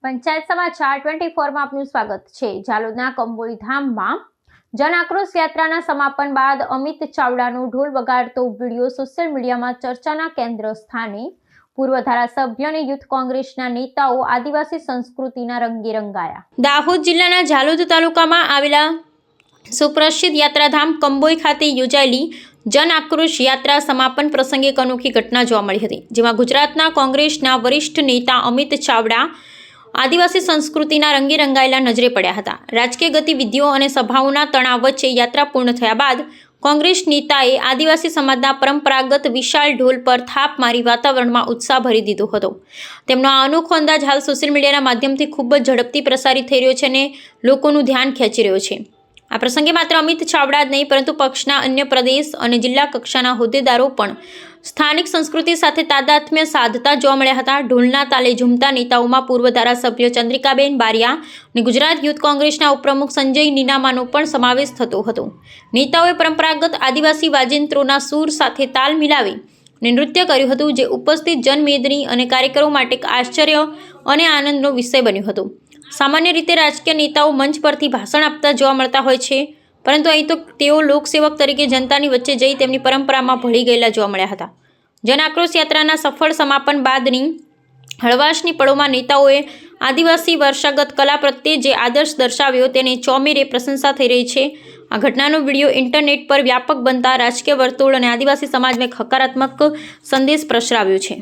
પંચાયત સમાચાર 24 માં આપનું સ્વાગત છે। જાલોદના કંબોઈ ધામમાં જન આક્રોશ યાત્રાના સમાપન બાદ અમિત ચાવડાનો ઢોલ વગાડતો વિડીયો સોશિયલ મીડિયામાં ચર્ચાના કેન્દ્ર સ્થાને। પૂર્વ ધારાસભ્ય અને યુથ કોંગ્રેસના નેતાઓ આદિવાસી સંસ્કૃતિના રંગે રંગાયા। દાહોદ જિલ્લાના જાલોદ તાલુકામાં આવેલા સુપ્રસિદ્ધ યાત્રાધામ કંબોઈ ખાતે યોજાયેલી જન આક્રોશ યાત્રા સમાપન પ્રસંગે એક અનોખી ઘટના જોવા મળી હતી, જેમાં ગુજરાતના કોંગ્રેસના વરિષ્ઠ નેતા અમિત ચાવડા આદિવાસી સંસ્કૃતિના રંગે રંગાયેલા નજરે પડ્યા હતા। રાજકીય ગતિવિધિઓ અને સભાઓના તણાવ વચ્ચે યાત્રા પૂર્ણ થયા બાદ કોંગ્રેસ નેતાએ આદિવાસી સમાજના પરંપરાગત વિશાળ ઢોલ પર થાપ મારી વાતાવરણમાં ઉત્સાહ ભરી દીધો હતો। તેમનો આ અનોખો અંદાજ હાલ સોશિયલ મીડિયાના માધ્યમથી ખૂબ જ ઝડપથી પ્રસારિત થઈ રહ્યો છે અને લોકોનું ધ્યાન ખેંચી રહ્યો છે। આ પ્રસંગે માત્ર અમિત ચાવડા જ નહીં, પરંતુ પક્ષના અન્ય પ્રદેશ અને જિલ્લા કક્ષાના હોદ્દેદારો પણ સ્થાનિક સંસ્કૃતિ સાથે તાદાત્મ્ય સાધતા જોવા મળ્યા હતા। ઢોલના તાલે ઝૂમતા નેતાઓમાં પૂર્વ ધારાસભ્ય ચંદ્રિકાબેન બારિયા અને ગુજરાત યુથ કોંગ્રેસના ઉપપ્રમુખ સંજય નીનામાનો પણ સમાવેશ થતો હતો। નેતાઓએ પરંપરાગત આદિવાસી વાજિંત્રોના સૂર સાથે તાલ મિલાવી અને નૃત્ય કર્યું હતું, જે ઉપસ્થિત જનમેદની અને કાર્યકરો માટે એક આશ્ચર્ય અને આનંદનો વિષય બન્યો હતો। સામાન્ય રીતે રાજકીય નેતાઓ મંચ પરથી ભાષણ આપતા જોવા મળતા હોય છે, પરંતુ અહીં તો તેઓ લોકસેવક તરીકે જનતાની વચ્ચે જઈ તેમની પરંપરામાં ભળી ગયેલા જોવા મળ્યા હતા। જન આક્રોશ યાત્રાના સફળ સમાપન બાદની હળવાશની પળોમાં નેતાઓએ આદિવાસી વારસાગત કલા પ્રત્યે જે આદર્શ દર્શાવ્યો તેને ચોમેરે પ્રશંસા થઈ રહી છે। આ ઘટનાનો વિડીયો ઇન્ટરનેટ પર વ્યાપક બનતા રાજકીય વર્તુળ અને આદિવાસી સમાજમાં એક હકારાત્મક સંદેશ પ્રસરાવ્યો છે।